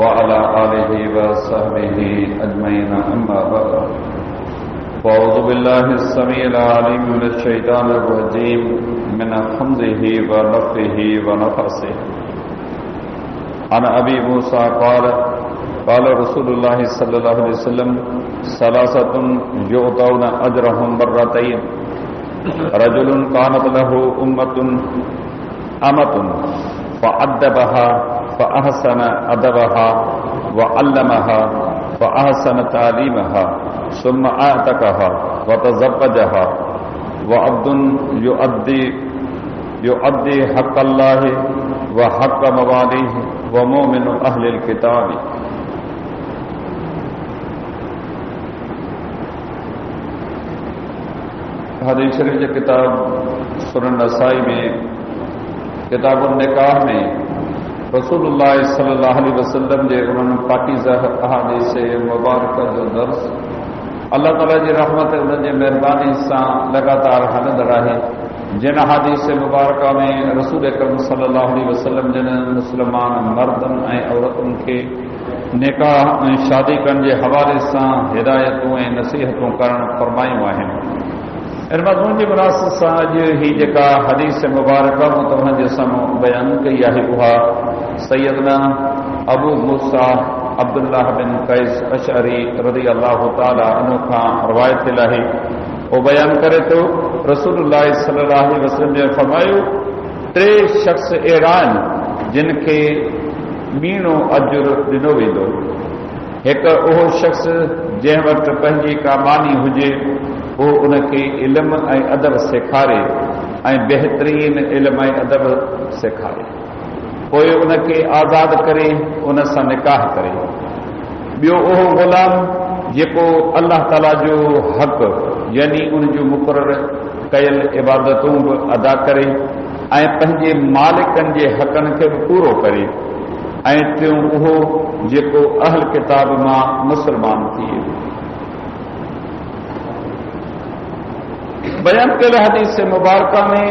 وعلى آله وصحبه أجمعين أما بعد فأعوذ بالله السميع العليم من الشيطان الرجيم من حمزه ونفخه ونفثه عن أبي موسى قال رسول الله صلى الله عليه وسلم ثلاثة يؤتون أجرهم مرتين رجل كانت له أمة فأدبها فأحسن أدبها وعلمها فأحسن تعليمها ثم أعتقها وتزوجها وعبد يؤدي حق الله وحق مواليه ومؤمن أهل الكتاب. हदीस शरीफ की किताब सुनन नसाई में किताब निकाह में रसूलुल्लाह सल्लल्लाहु अलैहि वसल्लम जे उन्हनि पाकीज़ा अहादीस मुबारक जो दर्स अल्लाह ताला जी रहमत उन्हनि जे महिरबानी सां लगातार हलंदड़ आहे। जिन अहादीस मुबारक में रसूल अकरम सल्लल्लाहु अलैहि वसल्लम जिन मुस्लमान मर्दनि ऐं औरतुनि खे निकाह ऐं शादी करण जे हवाले सां हिदायतूं ऐं नसीहतूं करणु फरमायूं आहिनि। इन मज़मून जी मुनासिबत सां अॼु ही जेका हदीस मुबारक मूं तव्हांजे साम्हूं बयानु कई आहे उहा सैयदना अबू मूसा अब्दुल्लाह बिन कैस अशअरी रज़ी अल्लाह ताला अन्हु खां रिवायत थियल आहे। उहो बयानु करे थो रसूलुल्लाह सल्लल्लाहु अलैहि वसल्लम ने फरमायो टे शख़्स अहिड़ा आहिनि जिन खे मीणो अजुर ॾिनो वेंदो। हिकु उहो शख़्स जंहिं वटि पंहिंजी का बानी हुजे वो उनके इल्म ऐं अदब सेखारे ऐं बेहतरीन इल्म ऐं अदब सेखारे पोइ उनके आज़ाद करे उन सां निकाह करे। ॿियो उहो ग़ुलाम जेको अल्लाह ताला जो हक़ यानी उन जो मुक़रर कयल इबादतूं बि अदा करे ऐं पंहिंजे मालिकनि जे हक़नि खे बि पूरो करे। ऐं टियों उहो जेको अहल किताब मां मुस्लमान थिए। बयान कयल हदीस मुबारक में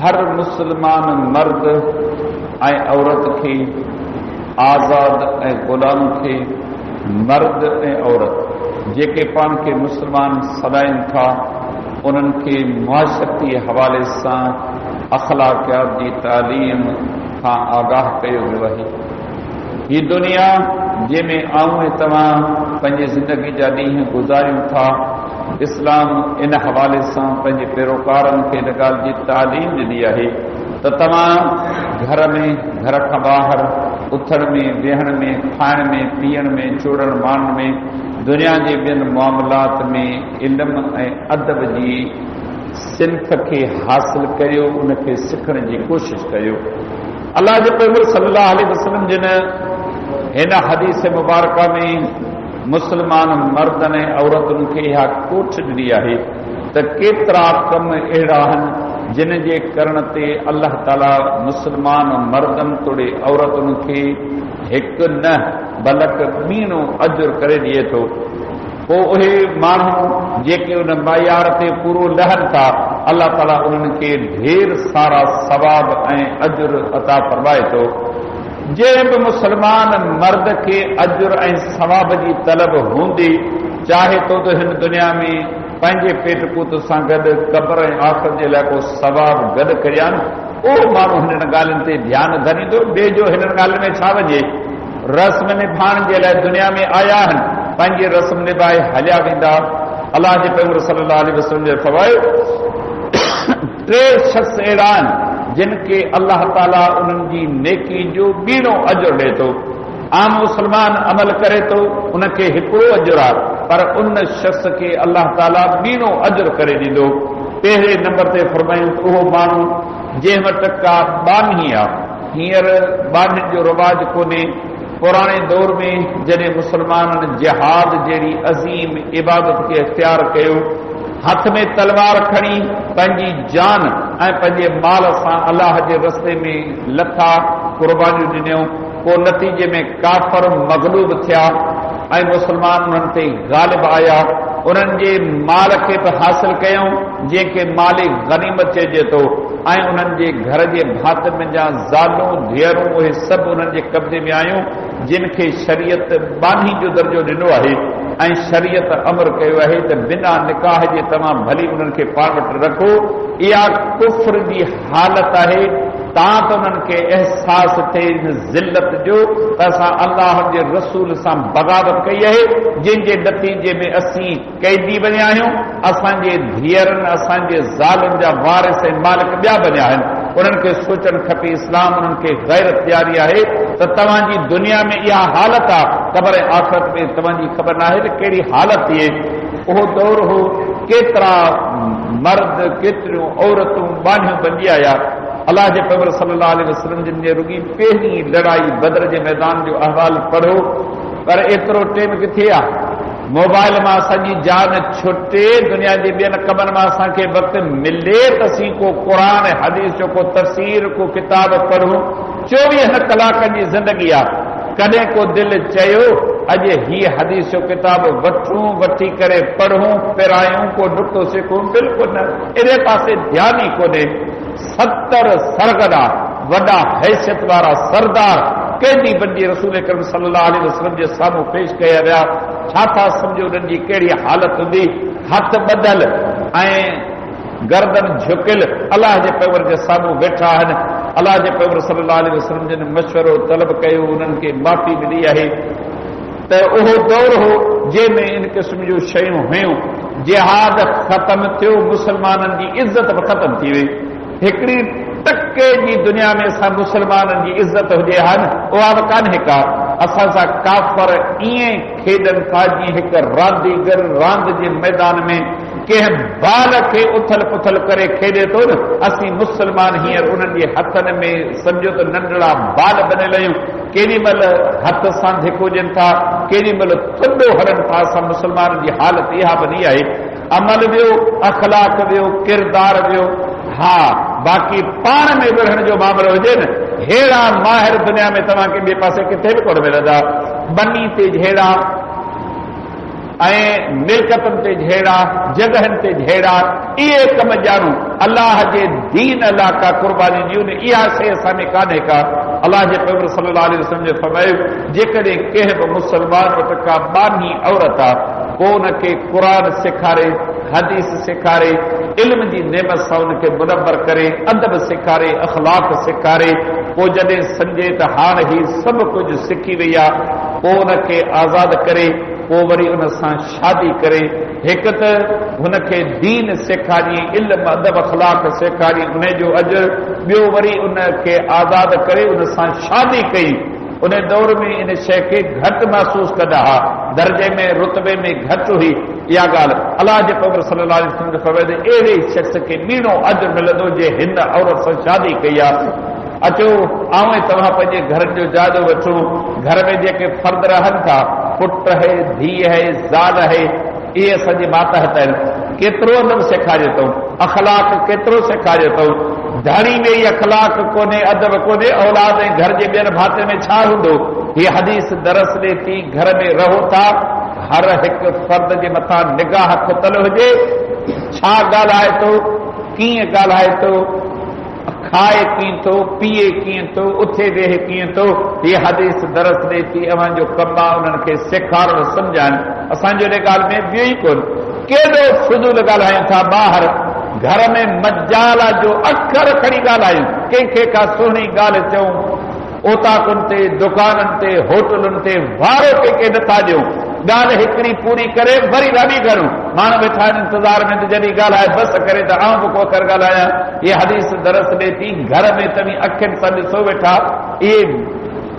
हर मुसलमान मर्द ऐं औरत खे आज़ाद ऐं ग़ुलाम खे मर्द ऐं औरत जेके पान खे मुसलमान सॾाइनि था उन्हनि खे मुआशरती हवाले सां अख़लाक़ियात जी तालीम खां आगाह कयो वियो आहे। हीअ दुनिया जंहिंमें आऊं ऐं तव्हां पंहिंजी ज़िंदगी जा ॾींहं गुज़ारियूं था इस्लाम इन हवाले सां पंहिंजे पैरोकारनि खे इन ॻाल्हि जी तालीम ॾिनी आहे त तव्हां घर में घर खां ॿाहिरि उथण में वेहण में खाइण में पीअण में चोड़ण मारण में दुनिया जे ॿियनि मामलात में इल्म ऐं अदब जी सिन्फ़ खे हासिल करियो उनखे सिखण जी कोशिशि कयो। अल्लाह जे पैगंबर सल्लल्लाहु अलैहि वसल्लम जिन हिन हदीस मुबारक में मुसलमान मर्दनि ऐं औरतुनि खे इहा कोठ ॾिनी आहे त केतिरा कम अहिड़ा आहिनि जिन जे करण ते अल्लाह ताला मुसलमान मर्दनि तोड़े औरतुनि खे हिकु न बल्कि ॿीणो अजुर करे ॾिए थो। पोइ उहे माण्हू जेके उन मयार ते पूरो लहनि था अल्लाह ताला उन्हनि खे ढेर सारा सवाब ऐं अजुर अता फरमाए थो। जंहिं बि मुसलमान मर्द खे अजुर ऐं सवाब जी तलब हूंदी चाहे तो हिन दुनिया में पंहिंजे पेट पूत सां गॾु क़ब्र ऐं आख़िर जे लाइ को सवाब गॾु करिया उहो माण्हू हिननि ॻाल्हियुनि ते ध्यानु धरींदो। ॿिए जो हिननि ॻाल्हियुनि में छा वञे रस्म निभाइण जे लाइ दुनिया में आया आहिनि पंहिंजे रस्म निभाए हलिया वेंदा। अलाह जे पैगंबर सल्लल्लाहु अलैहि वसल्लम जे फरमायो टे शख़्स अहिड़ा आहिनि जिन खे अल्लाह ताला उन्हनि जी नेकी जो ॿीणो अजुर ॾिए थो। आम मुसलमान अमल करे थो उनखे हिकिड़ो अजुर आहे पर उन शख़्स खे अल्लाह ताला ॿीणो अजुर करे ॾींदो। पहिरें नंबर ते फरमायूं उहो माण्हू जंहिं वटि का बानी आहे। हींअर बानियुनि जो रिवाज कोन्हे। पुराणे दौर में जॾहिं मुसलमाननि जिहाद जहिड़ी अज़ीम इबादत खे इख्तियार कयो हथ में तलवार खणी पंहिंजी जान ऐं पंहिंजे माल सां अल्लाह जे रस्ते में लथा क़ुर्बानियूं ॾिनियूं। पोइ नतीजे में काफ़र मग़लूब थिया ऐं मुसलमान उन्हनि ते ग़ालिब आया। उन्हनि जे माल खे बि हासिल कयूं जंहिंखे माल गनीमत चइजे थो ऐं उन्हनि जे घर जे भातियुनि जा ज़ालूं धीअरूं उहे सभु उन्हनि जे कब्ज़े में आयूं जिन खे शरीयत बानी जो दर्जो ॾिनो आहे ऐं शरीयत अमर कयो आहे त बिना निकाह जे तव्हां भली उन्हनि खे पाण वटि रखो। इहा कुफ्र जी हालत आहे। तव्हां त उन्हनि खे अहसासु थिए इन ज़िल्लत जो त असां अल्लाह जे रसूल सां बग़ावत कई आहे जंहिंजे नतीजे में असीं कैदी बणिया आहियूं। असांजे धीअरनि असांजे ज़ालुनि जा वारिस ऐं मालिक ॿिया बणिया आहिनि। उन्हनि खे सोचणु खपे इस्लाम उन्हनि खे गैरत ॾियारी आहे त तव्हांजी दुनिया में इहा हालत आहे ख़बर आहे आख़िरत में तव्हांजी ख़बर न आहे त कहिड़ी हालत थिए। उहो दौर हो केतिरा मर्द केतिरियूं औरतूं बानियूं बंदी आया। अल्लाह जे पैगंबर सल्लल्लाहु अलैहि वसल्लम जिन जे रुॻी पहिरीं लड़ाई बदर जे मैदान जो अहवाल पढ़ो पर एतिरो टाइम किथे आहे। मोबाइल मां असांजी जान छुटे दुनिया जे ॿियनि कमनि मां असांखे वक़्तु मिले त असीं को क़ुरान हदीस जो को तफ़सीर को किताब पढ़ूं। 24 कलाकनि जी ज़िंदगी आहे। कॾहिं को दिलि चयो अॼु हीअ हदीस जो किताब वठूं वठी करे पढ़ूं पिरायूं को नुक़्तो सिखूं? बिल्कुलु न। इन पासे ध्यानु ई कोन्हे। 70 सरगना वॾा हैसियत वारा सरदार कैदी बंदी रसूल करीम सल्लल्लाहु अलैहि वसल्लम जे साम्हूं पेश कया विया। छा था सम्झो उन्हनि जी कहिड़ी हालत हूंदी? हथ ॿधल ऐं गर्दन झुकियल अलाह जे पैगंबर जे साम्हूं वेठा आहिनि। अलाह जे पैगंबर सल्लल्लाहु अलैहि वसल्लम जिन मशवरो तलब कयो उन्हनि खे माफ़ी मिली आहे। त उहो दौर हो जंहिंमें इन क़िस्म जूं शयूं हुयूं। जिहाद ख़तम थियो, मुस्लमाननि जी इज़त बि ख़तम थी वई। हिकिड़ी टके जी दुनिया में असां मुस्लमाननि जी इज़त हुजे हा न उहा बि कान्हे का। असां सां काफ़र ईअं खेॾनि था जीअं हिकु रांदीगर रांदि जे मैदान में कंहिं बाल खे उथल पुथल करे खेॾे थो न। असीं मुस्लमान हींअर उन्हनि जे हथनि में सम्झो त नंढड़ा बाल बनियल आहियूं। केॾी महिल हथ सां धिक हुजनि था, केॾी महिल थुॾो हणनि था। असां मुस्लमाननि जी हालत इहा बनी आहे। अमल वियो, अखलाक वियो, किरदार वियो। हा बाक़ी पाण में विढ़ण जो मामलो हुजे न हेड़ा माहिर दुनिया में तव्हांखे ॿिए पासे किथे बि कोन मिलंदा। बनी ते जहिड़ा ऐं मिल्कतुनि ते जहिड़ा जॻहनि ते जहिड़ा इहे कम ॼाणूं अलाह जे दीन लाइ का क़ुर्बानी ॾियूं न। इहा शइ असां में कान्हे का। अलाह जे पैगंबर सल्लल्लाहु अलैहि वसल्लम जे फरमायो जेकॾहिं कंहिं बि मुस्लमान वटि का बानी औरत आहे को उनखे क़ुरान सेखारे, हदीस सेखारे, इल्म जी नेमत सां उनखे मुनव्वर करे, अदब सेखारे, अखलाक सेखारे, पोइ जॾहिं सम्झे त हाणे ही सभु कुझु सिखी वई आहे पोइ उनखे आज़ाद करे पोइ वरी उन सां शादी करे। हिकु त हुनखे दीन सेखारी, इल्म अदब अखलाक सेखारी उनजो अजर, ॿियो वरी उनखे आज़ाद करे उन सां शादी कई। उन दौर में इन शइ खे घटि महसूसु कंदा हुआ, दर्जे में रुतबे में घटि हुई इहा ॻाल्हि। अलाह जे पैगंबर सल्लल्लाहु अलैहि वसल्लम फरमायो अहिड़े शख़्स खे ॿीणो अजर मिलंदो जे हिन औरत सां शादी कई आहे। अचो ऐं तव्हां पंहिंजे घर जो जाइज़ो वठो। घर में जेके फर्द रहनि था, पुट है, धीउ है, ज़ाल है, इहे असांजे मातहत आहिनि। केतिरो अदब सेखारियो अथऊं, अखलाक केतिरो सेखारियो अथऊं। धणी में ई अखलाक कोन्हे, अदब कोन्हे, औलाद ऐं घर जे ॿियनि भातियुनि में छा हूंदो? हीअ हदीस दरस ॾे थी घर में रहो था हर हिकु फर्द जे मथां निगाह खुतल हुजे। छा ॻाल्हाए थो, कीअं ॻाल्हाए थो, खाए कीअं थो, पीए कीअं थो, उथे वेहे कीअं थो, हीअ हदीस दरस ॾे थी। अव्हांजो कमु आहे उन्हनि खे सेखारणु सम्झाइनि। असांजो इन ॻाल्हि में ॿियो ई कोन। केॾो फुज़ूल ॻाल्हायूं था ॿाहिरि घर में मजाल जो अखर खणी ॻाल्हायूं, कंहिंखे का सुहिणी ॻाल्हि चऊं, ओताकुनि ते, दुकाननि ते, होटलुनि ते वारो कंहिंखे नथा ॾियूं। ॻाल्हि हिकिड़ी पूरी करे वरी ॾाढी करूं। माण्हू वेठा आहिनि इंतज़ार में त जॾहिं ॻाल्हाए बसि करे त आउं बि को कर ॻाल्हायां। इहा हदीस दरस ॾे थी घर में तव्हीं अखियुनि सां ॾिसो वेठा इहे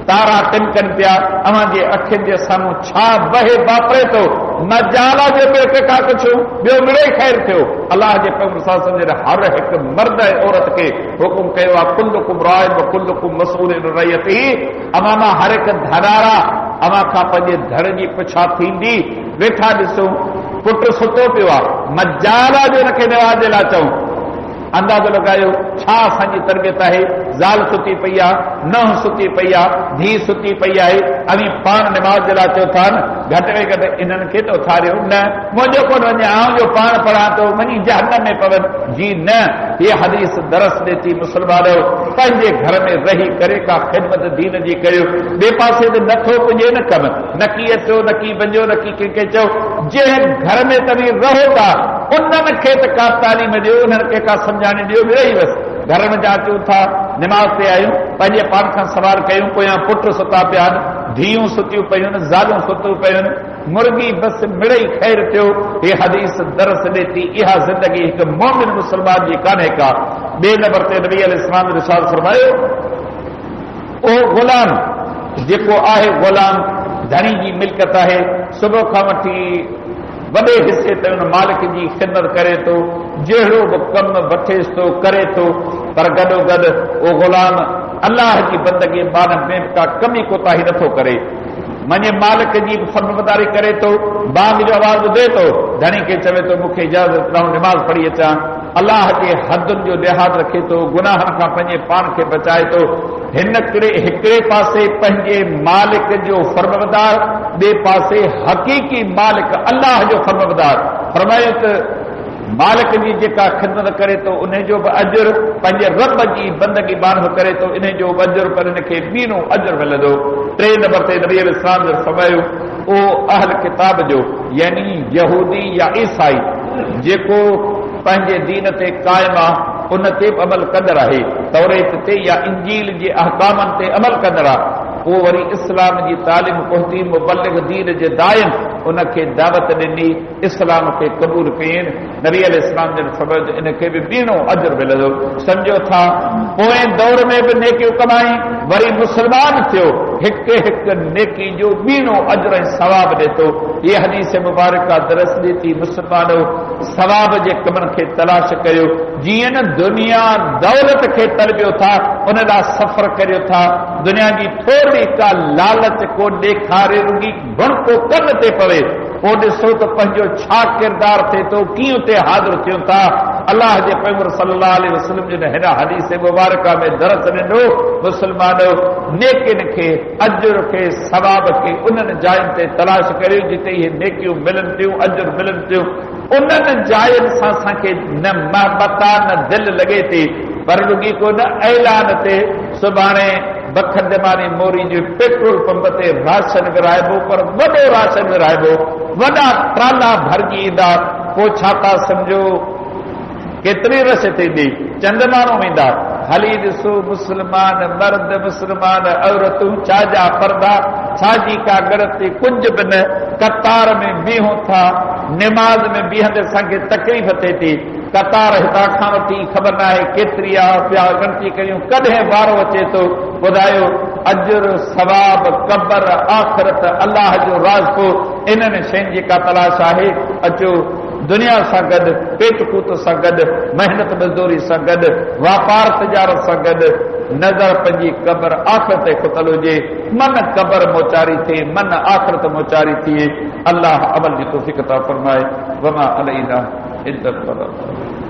तारा टिमकनि पिया, अव्हांजे अखियुनि जे साम्हूं छा बहे वापरे थो। मजाला जो ॿियो का कुझु ॿियो मिड़े ख़ैर थियो। अलाह जे पैगंबर सल्लल्लाहु अलैहि वसल्लम हर हिकु मर्द ऐं औरत खे हुकुम कयो आहे कुल्लुकुम राइन व कुल्लुकुम मसऊलुन अन रइयतिही। अव्हां मां हर हिकु धनारा अव्हां खां पंहिंजे धड़ जी पुछा थींदी। वेठा ॾिसूं पुटु सुतो पियो आहे, मजाला जो हुनखे निवाज़ लाइ चऊं अंदाज़ो लगायो छा असांजी तरबियत आहे। ज़ाल सुती पई आहे, नह सुती पई आहे, धीउ सुती पई आहे, अवी पाण निमाज़ जे लाइ चओ था न घटि में घटि इन्हनि खे त उथारियो न, मुंहिंजो कोन वञे, आउं जो पाण पढ़ां थो वञी जहन्नम में पवनि। जी न, हीअ हदीस दरस ॾे थी मुस्लमानो पंहिंजे घर में रही करे का ख़िदमत दीन जी करियो। ॿिए पासे ते नथो पुॼे न कमु, न की अचो, न की वञो, न की कंहिंखे चओ। जंहिं घर में तव्हीं रहो था उन्हनि खे त का तालीम ॾियो, उन्हनि खे का सम्झाणी ॾियो। रही बसि घर में जा अचूं था, निमाज़ ते आहियूं, पंहिंजे पाण खां सवाल कयूं, पोयां पुट सुता पिया आहिनि, धीअूं सुतियूं पयूं आहिनि, ज़ालूं सुतियूं पयूं आहिनि, मुर्गी बसि मिड़ई ख़ैर थियो। हे हदीस दरस ॾे थी इहा ज़िंदगी हिकु मोमिन मुस्लमान जी कान्हे का। ॿिए नंबर ते नबी अलैहिस्सलाम इरशाद फरमायो, ओ ग़ुलाम जेको आहे ग़ुलाम धणी जी मिल्कत आहे, सुबुह खां वठी वॾे हिसे ते हुन मालिक जी ख़िदमत करे थो, जहिड़ो बि कमु वठेसि थो करे थो, पर गॾोगॾु उहो ग़ुलाम अलाह जी बंदगी बारनि में का कमी कोताही नथो करे, मञे मालिक जी फर्मबरदारी करे थो, बाग जो आवाज़ ॿुधे थो, धणी खे चवे थो मूंखे इजाज़त ॾियो निमाज़ पढ़ी अचां, अलाह जे हदुनि जो लिहाज़ रखे थो, गुनाहनि खां पंहिंजे पाण खे बचाए थो। हिकिड़े पासे पंहिंजे मालिक जो फर्मबरदार, ॿिए पासे हक़ीक़ी मालिक अलाह जो फर्मबरदार। फरमायो त मालिक जी जेका ख़िदमत करे थो उन जो बि अजुर, पंहिंजे रब जी बंदगी बांधो करे थो इन जो बि अजुर, पर इन खे ॿीणो अजुर मिलंदो। टे नंबर ते नबी अलैहिस्सलाम जो फरमायो, ओ अहल किताब जो यानी यहूदी या ईसाई जेको पंहिंजे दीन ते क़ाइम आहे, उन ते बि अमल कंदड़ आहे, तौरेत ते या इंजील जे अहकामनि ते अमल कंदड़ आहे, पोइ वरी इस्लाम जी तालीम पहुती, मुबल्लिग दीन जे दायम उनखे दावत ॾिनी, इस्लाम खे क़बूल कयनि। नबी अलैहिस्सलाम जन फरमायो इन खे बि ॿीणो अजुर मिलंदो। सम्झो था पोएं दौर में बि नेकियूं कमाई, वरी मुस्लमान थियो, हिकु हिकु नेकी जो ॿीणो अजुर ऐं सवाब ॾे थो। हीअ हदीस मुबारक दरस ॾे थी मुस्लमानो सवाब जे कमनि खे तलाश करियो। जीअं न दुनिया दौलत खे तलबियो था, उन लाइ सफ़र करियो था, दुनिया जी थोरी का लालच को ॾेखारे रुॻी बणको कन ते पवे, पोइ ॾिसो त पंहिंजो छा किरदारु थिए थो, कीअं ते हाज़िर थियूं था। अलाह जे पैगंबर सल्लल्लाहु अलैहि वसल्लम जिन हिन हदीस मुबारक में दरस ॾिनो, मुस्लमानो नेकियुनि खे, अजुर खे, सवाब खे उन्हनि जायुनि ते तलाश करियो जिते इहे नेकियूं मिलनि थियूं, अजुर मिलनि थियूं। उन्हनि जायुनि सां असांखे न महबत आहे, न दिलि लॻे थी, पर रुॻी को न ऐलान ते सुभाणे बखदमानी मोरी जे पेट्रोल पंप ते राशन विराइबो, पर वॾो राशन विराइबो, वॾा ट्राला भरिजी ईंदा, पोइ छा था सम्झो केतिरी रश थींदी, चंद माण्हू वेंदा। हली ॾिसो मुस्लमान मर्द, मुस्लमान औरतूं, छा जा पर्दा, छा जी का गणती, कुझु बि न, कतार में बीहूं था, निमाज़ में बीहंदे असांखे तकलीफ़ थिए थी, कतार हितां खां वठी ख़बर न आहे केतिरी आहे, ॿिया गणती कयूं, कॾहिं वारो अचे थो। ॿुधायो अजुर, सवाब, क़बर, आख़िरत, अलाह जो राज़, इन्हनि शयुनि जी का तलाश आहे। अचो दुनिया सां गॾु, पेट कूट सां गॾु, महिनत मज़दूरी सां गॾु, वापार तिजारत सां गॾु नज़र पंहिंजी क़बर आख़िरत ते खुतल हुजे, मन क़बर मोचारी थिए, मन आख़िरत मोचारी थिए। अलाह अमल जी तौफ़ीक़ अता फरमाए। वमा अलैना इल्ला अल बलाग।